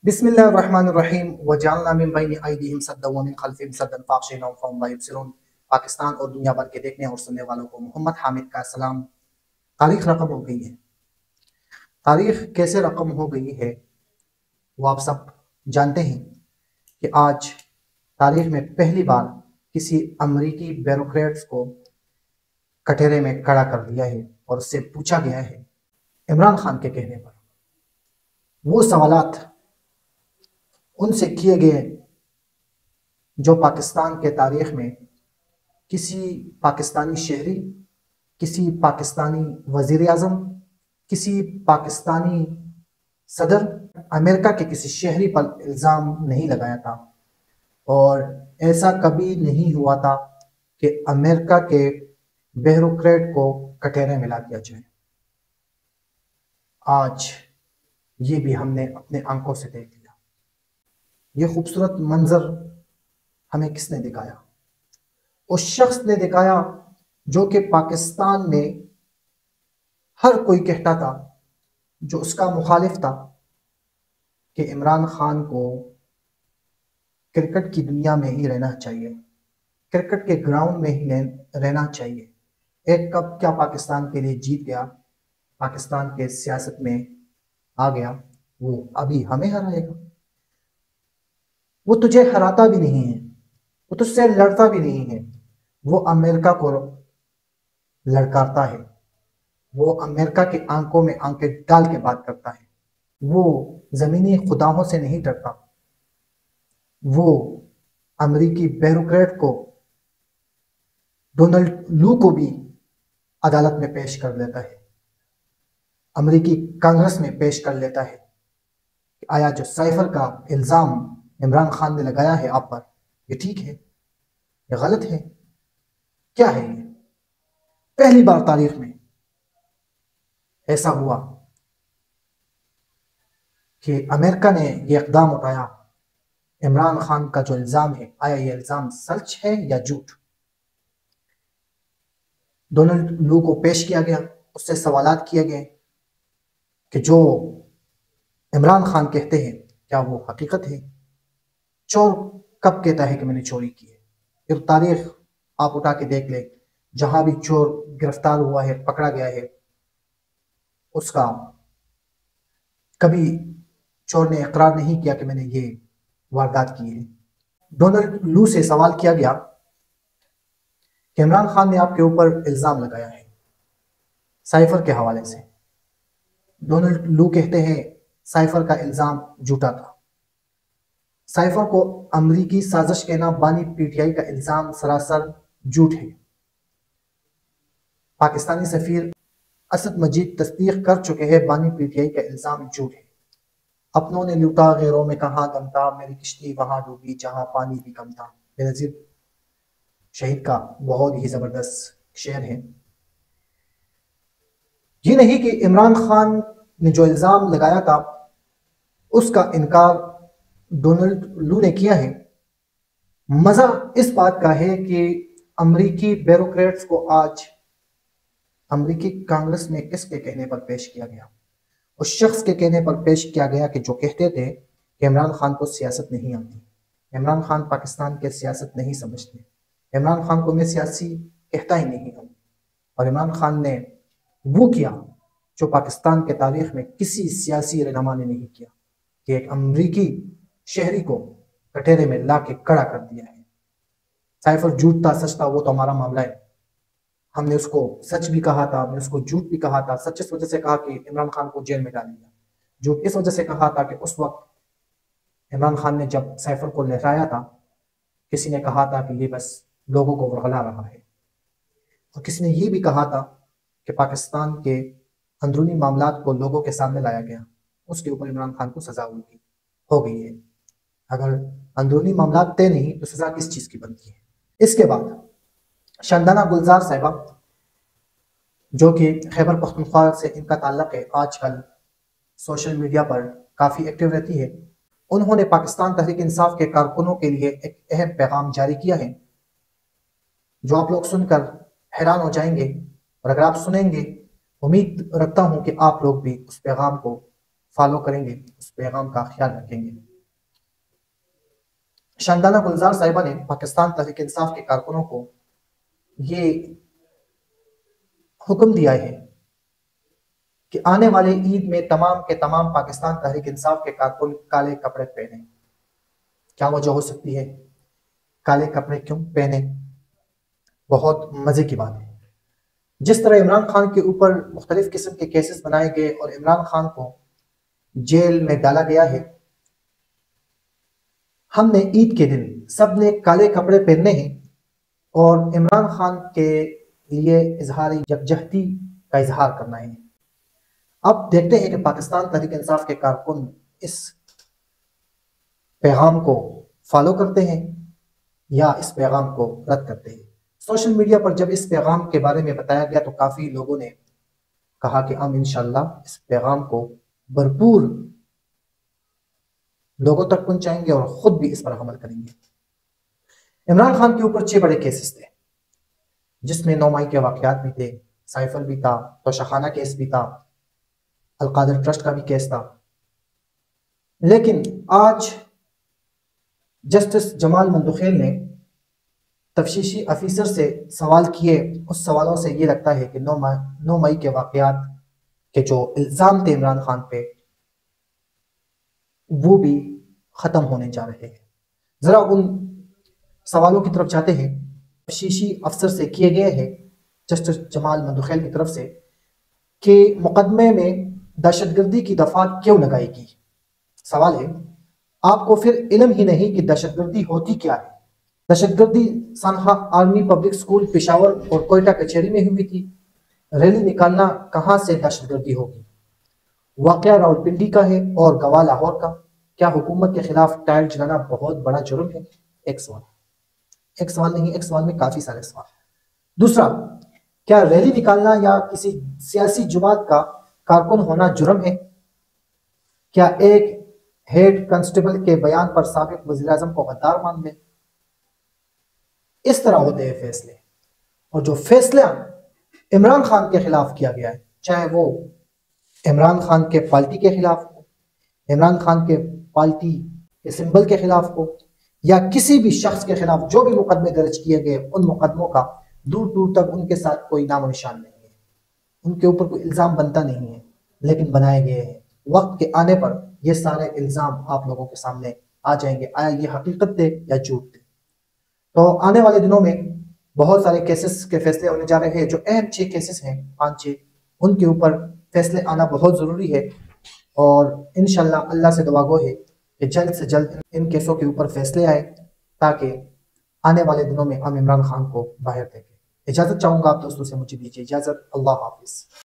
بسم الله الرحمن الرحیم وجعلنا من بین ایدیہم سدا ومن خلفہم سدا فاغشیناہم فهم لا یبصرون۔ پاکستان اور دنیا بھر کے دیکھنے اور سننے والوں کو محمد حامد کا سلام۔ تاریخ رقم ہو گئی ہے۔ تاریخ کیسے رقم ہو گئی ہے وہ آپ سب جانتے ہیں کہ آج تاریخ میں پہلی بار کسی امریکی بیوروکریٹس کو کٹہرے میں کھڑا کر دیا ہے اور اس سے پوچھا گیا ہے عمران خان کے کہنے پر وہ سوالات ان سے کیے گئے جو پاکستان کے تاریخ میں کسی پاکستانی شہری، کسی پاکستانی وزیر اعظم، کسی پاکستانی صدر، امریکہ کے کسی شہری پر الزام نہیں لگایا تھا، اور ایسا کبھی نہیں ہوا تھا کہ امریکہ کے بیوروکریٹ کو کٹہرے میں لا دیا جائے۔ آج یہ بھی ہم نے اپنے آنکھوں سے دیکھ لیا۔ یہ خوبصورت منظر ہمیں کس نے دکھایا؟ اس شخص نے دکھایا جو کہ پاکستان میں ہر کوئی کہتا تھا، جو اس کا مخالف تھا، کہ عمران خان کو کرکٹ کی دنیا میں ہی رہنا چاہیے، کرکٹ کے گراؤنڈ میں ہی رہنا چاہیے۔ ایک کپ کیا پاکستان کے لیے جیت گیا، پاکستان کے سیاست میں آ گیا، وہ ابھی ہمیں ہرائے گا۔ وہ تجھے ہراتا بھی نہیں ہے، وہ تجھ سے لڑتا بھی نہیں ہے، وہ امریکہ کو لڑکاتا ہے، وہ امریکہ کے آنکھوں میں آنکھیں ڈال کے بات کرتا ہے، وہ زمینی خداؤں سے نہیں ڈرتا، وہ امریکی بیوروکریٹ کو، ڈونلڈ لو کو بھی عدالت میں پیش کر لیتا ہے، امریکی کانگریس میں پیش کر لیتا ہے کہ آیا جو سائفر کا الزام عمران خان نے لگایا ہے آپ پر، یہ ٹھیک ہے، یہ غلط ہے، کیا ہے یہ؟ پہلی بار تاریخ میں ایسا ہوا کہ امریکہ نے یہ اقدام اٹھایا۔ عمران خان کا جو الزام ہے، آیا یہ الزام سچ ہے یا جھوٹ؟ ڈونلڈ لو کو پیش کیا گیا، اس سے سوالات کیے گئے کہ جو عمران خان کہتے ہیں کیا وہ حقیقت ہے؟ چور کب کہتا ہے کہ میں نے چوری کی ہے؟ پھر تاریخ آپ اٹھا کے دیکھ لیں، جہاں بھی چور گرفتار ہوا ہے، پکڑا گیا ہے، اس کا کبھی چور نے اقرار نہیں کیا کہ میں نے یہ واردات کی ہے۔ ڈونلڈ لو سے سوال کیا گیا کہ عمران خان نے آپ کے اوپر الزام لگایا ہے سائفر کے حوالے سے۔ ڈونلڈ لو کہتے ہیں سائفر کا الزام جھوٹا تھا، سائفر کو امریکی سازش کہنا، بانی پی ٹی آئی کا الزام سراسر جھوٹ ہے۔ پاکستانی سفیر اسد مجید تصدیق کر چکے ہیں بانی پی ٹی آئی کا الزام جھوٹ ہے۔ اپنوں نے لوٹا غیروں میں کہاں دم تھا، میری کشتی وہاں ڈوبی جہاں پانی بھی کم تھا۔ بےنظیر شہید کا بہت ہی زبردست شعر ہے۔ یہ نہیں کہ عمران خان نے جو الزام لگایا تھا اس کا انکار ڈونلڈ لو نے کیا ہے۔ مزہ اس بات کا ہے کہ امریکی بیوروکریٹس کو آج امریکی کانگریس میں کس کے کہنے پر پیش کیا گیا؟ اس شخص کے کہنے پر پیش کیا گیا کہ جو کہتے تھے کہ عمران خان کو سیاست نہیں آتی، عمران خان پاکستان کے سیاست نہیں سمجھتے، عمران خان کو میں سیاسی کہتا ہی نہیں ہوں، اور عمران خان نے وہ کیا جو پاکستان کے تاریخ میں کسی سیاسی رہنما نے نہیں کیا، کہ ایک امریکی شہری کو کٹہرے میں لا کے کھڑا کر دیا ہے۔ سائفر جھوٹ تھا سچ تھا وہ تو ہمارا معاملہ ہے، ہم نے اس کو سچ بھی کہا تھا، ہم نے اس کو جھوٹ بھی کہا تھا۔ سچ اس وجہ سے کہا کہ عمران خان کو جیل میں ڈال دیا، جھوٹ اس وجہ سے کہا تھا کہ اس وقت عمران خان نے جب سائفر کو لہرایا تھا، کسی نے کہا تھا کہ یہ بس لوگوں کو ورغلا رہا ہے، اور کسی نے یہ بھی کہا تھا کہ پاکستان کے اندرونی معاملات کو لوگوں کے سامنے لایا گیا، اس کے اوپر عمران خان کو سزا ہو گئی ہے۔ اگر اندرونی معاملات طے نہیں تو سزا کس چیز کی بنتی ہے؟ اس کے بعد شندانہ گلزار صاحبہ، جو کہ خیبر پختونخوا سے ان کا تعلق ہے، آج کل سوشل میڈیا پر کافی ایکٹیو رہتی ہے، انہوں نے پاکستان تحریک انصاف کے کارکنوں کے لیے ایک اہم پیغام جاری کیا ہے، جو آپ لوگ سن کر حیران ہو جائیں گے، اور اگر آپ سنیں گے امید رکھتا ہوں کہ آپ لوگ بھی اس پیغام کو فالو کریں گے، اس پیغام کا خیال رکھیں گے۔ شاندانہ گلزار صاحبہ نے پاکستان تحریک انصاف کے کارکنوں کو یہ حکم دیا ہے کہ آنے والے عید میں تمام کے تمام پاکستان تحریک انصاف کے کارکن کالے کپڑے پہنیں۔ کیا وجہ ہو سکتی ہے؟ کالے کپڑے کیوں پہنے؟ بہت مزے کی بات ہے۔ جس طرح عمران خان کے اوپر مختلف قسم کے کیسز بنائے گئے اور عمران خان کو جیل میں ڈالا گیا ہے، ہم نے عید کے دن سب نے کالے کپڑے پہننے ہیں اور عمران خان کے لیے اظہار یکجہتی کا اظہار کرنا ہے۔ اب دیکھتے ہیں کہ پاکستان تحریک انصاف کے کارکن اس پیغام کو فالو کرتے ہیں یا اس پیغام کو رد کرتے ہیں۔ سوشل میڈیا پر جب اس پیغام کے بارے میں بتایا گیا تو کافی لوگوں نے کہا کہ ہم انشاءاللہ اس پیغام کو بھرپور لوگوں تک پہنچائیں گے اور خود بھی اس پر عمل کریں گے۔ عمران خان کے اوپر 6 بڑے کیسز تھے، جس میں 9 مئی کے واقعات بھی تھے، سائفل بھی تھا، توشخانہ کیس بھی تھا، القادر ٹرسٹ کا بھی کیس تھا۔ لیکن آج جسٹس جمال مندوخیل نے تفتیشی افیسر سے سوال کیے، اس سوالوں سے یہ لگتا ہے کہ 9 مئی کے واقعات کے جو الزام تھے عمران خان پہ وہ بھی ختم ہونے جا رہے ہیں۔ ذرا ان سوالوں کی طرف جاتے ہیں۔ تفتیشی افسر سے کیے گئے ہیں جسٹس جمال مندوخیل کی طرف سے کہ مقدمے میں دہشت گردی کی دفعات کیوں لگائی گئی۔ سوال ہے، آپ کو پھر علم ہی نہیں کہ دہشت گردی ہوتی کیا ہے؟ دہشت گردی سانحہ آرمی پبلک سکول پشاور اور کوئٹہ کچہری میں ہوئی تھی۔ ریلی نکالنا کہاں سے دہشت گردی ہوگی؟ واقعہ راولپنڈی کا ہے اور گواہ لاہور کا۔ کیا حکومت کے خلاف ٹائر جلانا بہت بڑا جرم ہے؟ ایک سوال نہیں، ایک سوال میں کافی سارے سوال۔ دوسرا، کیا ریلی نکالنا یا کسی سیاسی جماعت کا کارکن ہونا جرم ہے؟ کیا ایک ہیڈ کانسٹیبل کے بیان پر سابق وزیر اعظم کو غدار مان لیں؟ اس طرح ہوتے ہیں فیصلے، اور جو فیصلہ عمران خان کے خلاف کیا گیا ہے، چاہے وہ عمران خان کے پارٹی کے خلاف ہو، عمران خان کے پارٹی کے سمبل کے خلاف ہو، یا کسی بھی شخص کے خلاف جو بھی مقدمے درج کیے گئے، ان مقدموں کا دور دور تک ان کے ساتھ کوئی نام و نشان نہیں ہے، ان کے اوپر کوئی الزام بنتا نہیں ہے، لیکن بنائے گئے ہیں۔ وقت کے آنے پر یہ سارے الزام آپ لوگوں کے سامنے آ جائیں گے، آیا یہ حقیقت تھے یا جھوٹ تھے۔ تو آنے والے دنوں میں بہت سارے کیسز کے فیصلے ہونے جا رہے ہیں۔ جو اہم 6 کیسز ہیں، 5-6، ان کے اوپر فیصلے آنا بہت ضروری ہے، اور انشاءاللہ اللہ سے دعا گو ہے کہ جلد سے جلد ان کیسوں کے اوپر فیصلے آئے تاکہ آنے والے دنوں میں ہم عمران خان کو باہر دیکھیں۔ اجازت چاہوں گا آپ دوستوں سے، مجھے دیجیے اجازت۔ اللہ حافظ۔